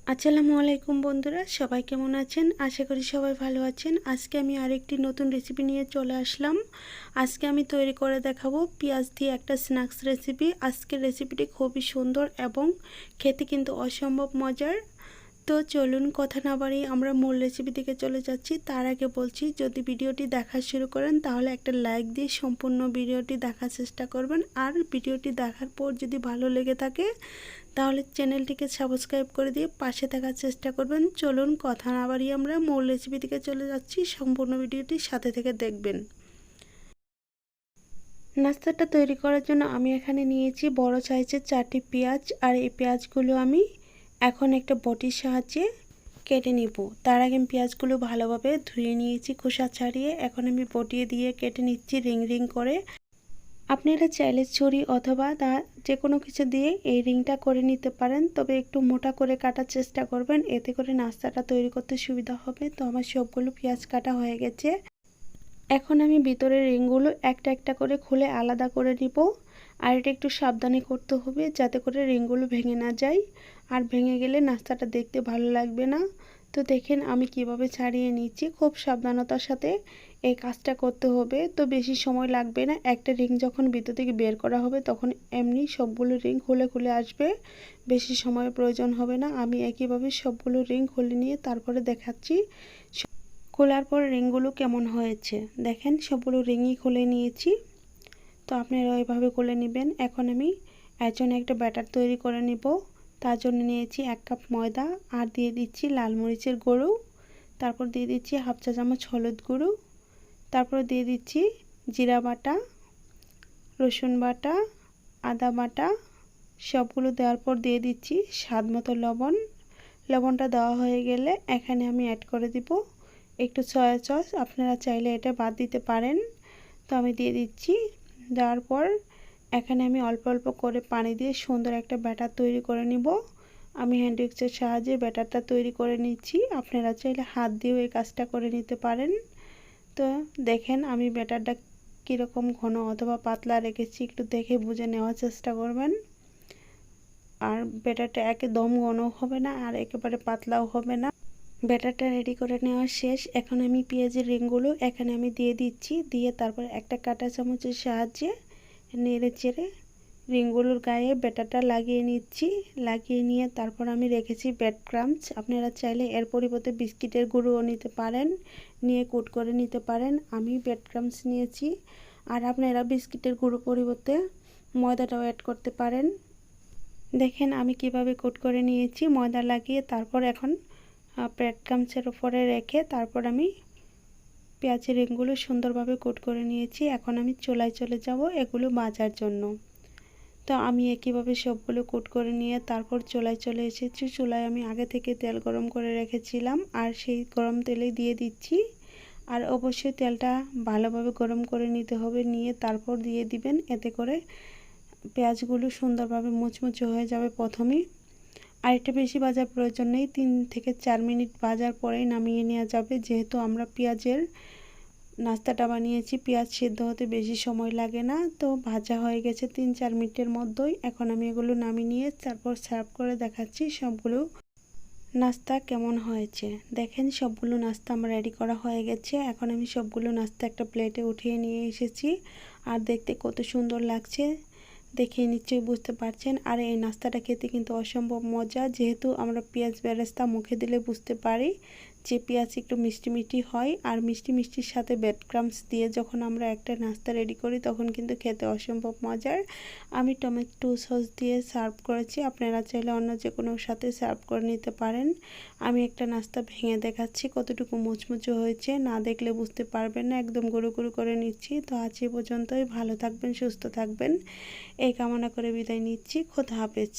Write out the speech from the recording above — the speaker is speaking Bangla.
আসসালামু আলাইকুম বন্ধুরা, সবাই কেমন আছেন? আশা করি সবাই ভালো আছেন। আজকে আমি আরেকটি নতুন রেসিপি নিয়ে চলে আসলাম। আজকে আমি তৈরি করে দেখাবো পেঁয়াজ দিয়ে একটা স্ন্যাক্স রেসিপি। আজকের রেসিপিটি খুবই সুন্দর এবং খেতে কিন্তু অসম্ভব মজার। তো চলুন কথা না বাড়িয়ে আমরা মূল রেসিপি দিকে চলে যাচ্ছি। তার আগে বলছি, যদি ভিডিওটি দেখা শুরু করেন তাহলে একটা লাইক দিয়ে সম্পূর্ণ ভিডিওটি দেখার চেষ্টা করবেন। আর ভিডিওটি দেখার পর যদি ভালো লেগে থাকে তাহলে চ্যানেলটিকে সাবস্ক্রাইব করে দিয়ে পাশে থাকার চেষ্টা করবেন। চলুন কথা না বাড়িয়ে আমরা মূল রেসিপি দিকে চলে যাচ্ছি। সম্পূর্ণ ভিডিওটি সাথে থেকে দেখবেন। নাস্তাটা তৈরি করার জন্য আমি এখানে নিয়েছি বড় সাইজের 4টি পেঁয়াজ। আর এই পেঁয়াজগুলো আমি এখন একটা বটির সাহায্যে কেটে নিব। তার আগে আমি পেঁয়াজগুলো ভালোভাবে ধুয়ে নিয়েছি খোসা ছাড়িয়ে। এখন আমি বটিয়ে দিয়ে কেটে নিচ্ছি রিং রিং করে। আপনারা চাইলে ছুরি অথবা যে কোনো কিছু দিয়ে এই রিংটা করে নিতে পারেন, তবে একটু মোটা করে কাটার চেষ্টা করবেন, এতে করে নাস্তাটা তৈরি করতে সুবিধা হবে। তো আমার সবগুলো পেঁয়াজ কাটা হয়ে গেছে। এখন আমি ভিতরের রিংগুলো একটা একটা করে খুলে আলাদা করে নিব। আর এটা একটু সাবধানে করতে হবে যাতে করে রিংগুলো ভেঙে না যায়, আর ভেঙে গেলে নাস্তাটা দেখতে ভালো লাগবে না। তো দেখেন আমি কিভাবে ছাড়িয়ে নিচ্ছি। খুব সাবধানতার সাথে এই কাজটা করতে হবে। তো বেশি সময় লাগবে না। একটা রিং যখন ভিতর থেকে বের করা হবে তখন এমনি সবগুলো রিং খুলে খুলে আসবে, বেশি সময়ের প্রয়োজন হবে না। আমি একইভাবে সবগুলো রিং খুলে নিয়ে তারপরে দেখাচ্ছি খোলার পর রিংগুলো কেমন হয়েছে। দেখেন সবগুলো রিংই খুলে নিয়েছি। তো আপনারা এইভাবে খুলে নেবেন। এখন আমি একটা ব্যাটার তৈরি করে নিব। তার জন্য নিয়েছি 1 কাপ ময়দা, আর দিয়ে দিচ্ছি লাল মরিচের গুঁড়ো, তারপর দিয়ে দিচ্ছি হাফ চা চামচ হলুদ গুঁড়ো, তারপর দিয়ে দিচ্ছি জিরা বাটা, রসুন বাটা, আদা বাটা। সবগুলো দেওয়ার পর দিয়ে দিচ্ছি স্বাদ মতো লবণ। লবণটা দেওয়া হয়ে গেলে এখানে আমি অ্যাড করে দিব একটু সয়া সস। আপনারা চাইলে এটা বাদ দিতে পারেন। তো আমি দিয়ে দিচ্ছি। দেওয়ার পর এখানে আমি অল্প অল্প করে পানি দিয়ে সুন্দর একটা ব্যাটার তৈরি করে নিব। আমি হ্যান্ড উইক্সের সাহায্যে ব্যাটারটা তৈরি করে নিচ্ছি। আপনারা চাইলে হাত দিয়েও এই কাজটা করে নিতে পারেন। তো দেখেন আমি ব্যাটারটা কীরকম ঘন অথবা পাতলা রেখেছি, একটু দেখে বুঝে নেওয়ার চেষ্টা করবেন। আর ব্যাটারটা একদম ঘন হবে না আর একেবারে পাতলাও হবে না। ব্যাটারটা রেডি করে নেওয়া শেষ। এখন আমি পেঁয়াজের রিংগুলো এখানে আমি দিয়ে দিচ্ছি। দিয়ে তারপর একটা কাঁটা চামচের সাহায্যে নেড়ে চেড়ে রিংগুলোর গায়ে ব্যাটারটা লাগিয়ে নিচ্ছি। লাগিয়ে নিয়ে তারপর আমি রেখেছি ব্রেড ক্রাম্বস। আপনারা চাইলে এর পরিবর্তে বিস্কিটের গুঁড়োও নিতে পারেন, নিয়ে কুট করে নিতে পারেন। আমি ব্রেড ক্রাম্বস নিয়েছি। আর আপনারা বিস্কিটের গুঁড়ো পরিবর্তে ময়দাটাও অ্যাড করতে পারেন। দেখেন আমি কিভাবে কুট করে নিয়েছি ময়দা লাগিয়ে। তারপর এখন ব্রেড ক্রাম্বসের উপরে রেখে তারপর আমি পেঁয়াজের রিংগুলো সুন্দরভাবে কুট করে নিয়েছি। এখন আমি চুলায় চলে যাব এগুলো ভাজার জন্য। তো আমি একইভাবে সবগুলো কুট করে নিয়ে তারপর চুলায় চলে এসেছি। চুলায় আমি আগে থেকে তেল গরম করে রেখেছিলাম, আর সেই গরম তেলে দিয়ে দিচ্ছি। আর অবশ্যই তেলটা ভালোভাবে গরম করে নিতে হবে, নিয়ে তারপর দিয়ে দিবেন। এতে করে পেঁয়াজগুলো সুন্দরভাবে মুচমুচে হয়ে যাবে প্রথমেই। আর এটা বেশি ভাজার প্রয়োজন নেই, 3 থেকে 4 মিনিট ভাজার পরেই নামিয়ে নেওয়া যাবে। যেহেতু আমরা পেঁয়াজের নাস্তাটা বানিয়েছি, পেঁয়াজ সিদ্ধ হতে বেশি সময় লাগে না। তো ভাজা হয়ে গেছে 3-4 মিনিটের মধ্যেই। এখন আমি এগুলো নামিয়ে নিয়ে তারপর সার্ভ করে দেখাচ্ছি সবগুলো নাস্তা কেমন হয়েছে। দেখেন সবগুলো নাস্তা আমার রেডি করা হয়ে গেছে। এখন আমি সবগুলো নাস্তা একটা প্লেটে উঠিয়ে নিয়ে এসেছি। আর দেখতে কত সুন্দর লাগছে দেখে নিশ্চয়ই বুঝতে পারছেন। আর এই নাস্তাটা খেতে কিন্তু অসম্ভব মজা। যেহেতু আমরা পেঁয়াজ বেরেস্তা মুখে দিলে বুঝতে পারি যে পেঁয়াজ একটু মিষ্টি মিষ্টি হয়, আর মিষ্টি মিষ্টির সাথে ব্রেড ক্রাম্বস দিয়ে যখন আমরা একটা নাস্তা রেডি করি তখন কিন্তু খেতে অসম্ভব মজার। আমি টমেটো সস দিয়ে সার্ভ করেছি। আপনারা চাইলে অন্য যে কোনো সাথে সার্ভ করে নিতে পারেন। আমি একটা নাস্তা ভেঙে দেখাচ্ছি কতটুকু মুচমুচে হয়েছে, না দেখলে বুঝতে পারবেন না। একদম গুঁড়ো গুঁড়ো করে নিচ্ছি। তো আজ এই পর্যন্তই। ভালো থাকবেন, সুস্থ থাকবেন এই কামনা করে বিদায় নিচ্ছি। খোদা হাফেজ।